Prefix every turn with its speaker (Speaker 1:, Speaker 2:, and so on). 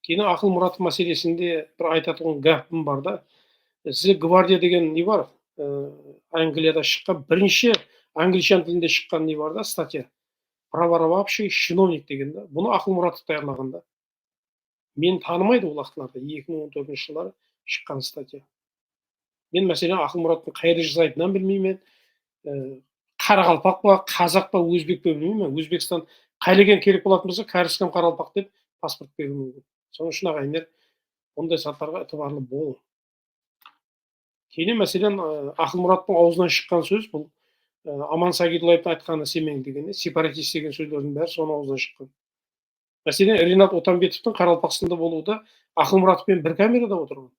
Speaker 1: Кейін Ақылмұрат мәселесінде бір айтатын гәпім бар да. The Guardian деген не бар? Англияда шыққан бірінші англичан тілінде шыққан не бар да, статья. Проворовавший чиновник деген да. Бұны Ақылмұратов даярлаған да. Мен танымайды ол вақытларда 2014 жылдары шыққан статья. Мен мәселен Ақылмұраттың қайда жасайтынын білмеймін. Қарақалпақ па, қазақ па, өзбек пе білмеймін. Өзбекстан қайлеген керек болатын болса, кәріскім қарақалпақ деп паспорт беруі мүмкін. Соның үшін ағайындар ондай саттарға ытыбарлы бол. Кейін мәселен Ақылмұраттың аузынан шыққан сөз бұл Аман Сағидуллаевтың айтқаны сенбең деген, сепаратист деген сөздердің бәрі соның аузынан шыққан. Мәселен Ринат Отанбетовтің Қарақалпақстанда болуы да Ақылмұратовпен бір камерада отырған.